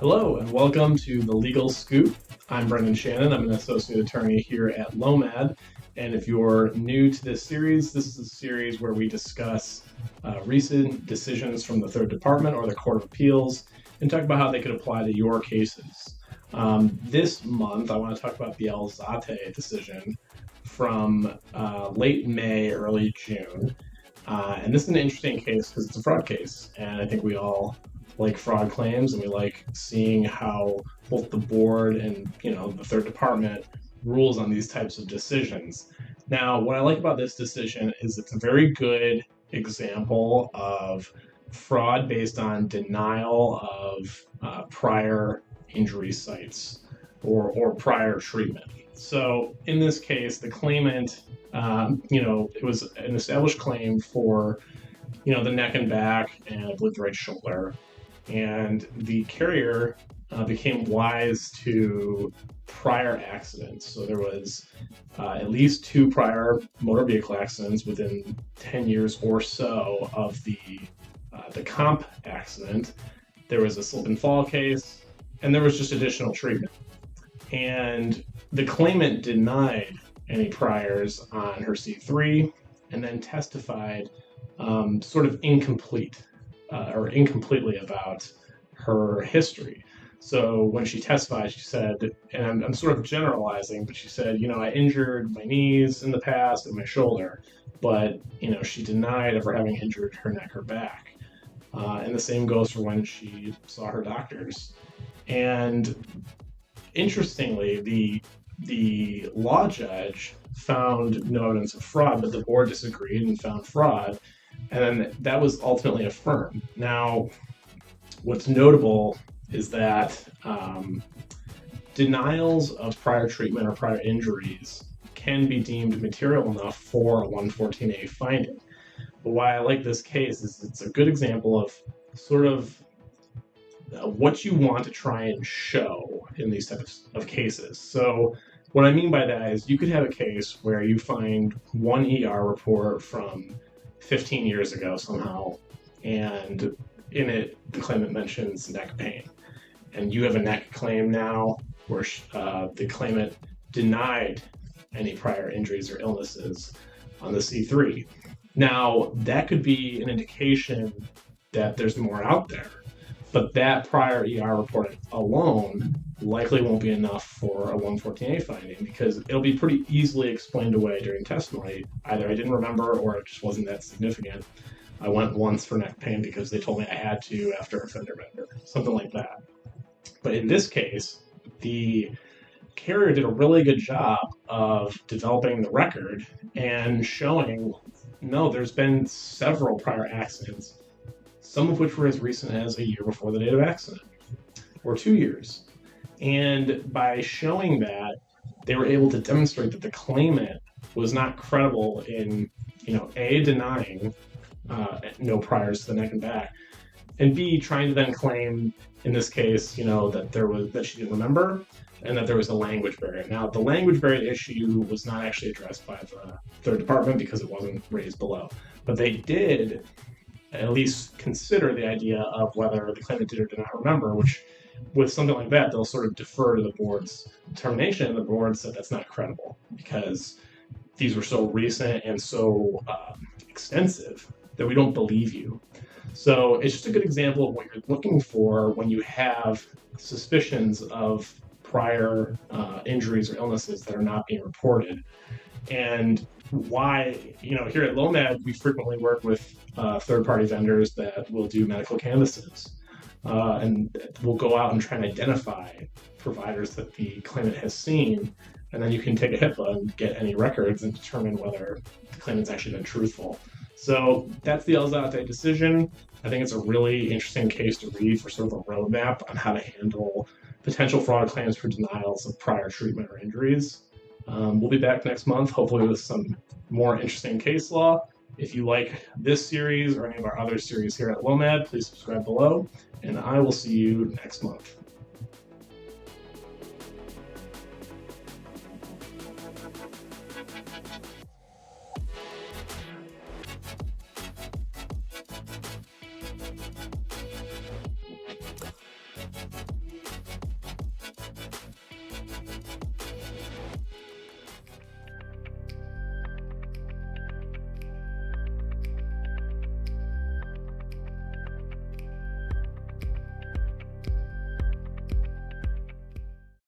Hello and welcome to the Legal Scoop. I'm Brendan Shannon. I'm an associate attorney here at LOMAD. And if you're new to this is a series where we discuss recent decisions from the Third Department or the Court of Appeals and talk about how they could apply to your cases. This month, I want to talk about the Alzate decision from late May, early June. And this is an interesting case because it's a fraud case, and I think we all like fraud claims, and we like seeing how both the board and the Third Department rules on these types of decisions. Now, what I like about this decision is it's a very good example of fraud based on denial of prior injury sites or prior treatment. So in this case, the claimant, it was an established claim for, the neck and back, and I believe the right shoulder. And the carrier became wise to prior accidents. So there was at least 2 prior motor vehicle accidents within 10 years or so of the comp accident. There was a slip and fall case, and there was just additional treatment. And the claimant denied any priors on her C3 and then testified sort of incompletely about her history. So when she testified, she said, and I'm sort of generalizing, but she said, I injured my knees in the past and my shoulder, but, she denied ever having injured her neck or back. And the same goes for when she saw her doctors. And interestingly, the law judge found no evidence of fraud, but the board disagreed and found fraud. And then that was ultimately affirmed. Now, what's notable is that denials of prior treatment or prior injuries can be deemed material enough for a 114A finding. But why I like this case is it's a good example of sort of what you want to try and show in these types of cases. So what I mean by that is you could have a case where you find one ER report from 15 years ago somehow, and in it the claimant mentions neck pain, and you have a neck claim now where the claimant denied any prior injuries or illnesses on the C3. Now that could be an indication that there's more out there, but that prior ER report alone likely won't be enough for a 114A finding because it'll be pretty easily explained away during testimony. Either I didn't remember or it just wasn't that significant. I went once for neck pain because they told me I had to after a fender bender, something like that. But in this case, the carrier did a really good job of developing the record and showing, no, there's been several prior accidents, some of which were as recent as a year before the date of accident, or 2 years. And by showing that, they were able to demonstrate that the claimant was not credible in, A, denying no priors to the neck and back, and B, trying to then claim, in this case, that she didn't remember, and that there was a language barrier. Now, the language barrier issue was not actually addressed by the Third Department because it wasn't raised below, but they did at least consider the idea of whether the claimant did or did not remember, which with something like that, they'll sort of defer to the board's determination. The board said that's not credible because these were so recent and so extensive that we don't believe you. So it's just a good example of what you're looking for when you have suspicions of prior injuries or illnesses that are not being reported. And why, here at LOMAD, we frequently work with third-party vendors that will do medical canvases. And we'll go out and try and identify providers that the claimant has seen, and then you can take a HIPAA and get any records and determine whether the claimant's actually been truthful. So that's the Alzate decision. I think it's a really interesting case to read for sort of a roadmap on how to handle potential fraud claims for denials of prior treatment or injuries. We'll be back next month, hopefully with some more interesting case law. If you like this series or any of our other series here at LOMAD, please subscribe below, and I will see you next month.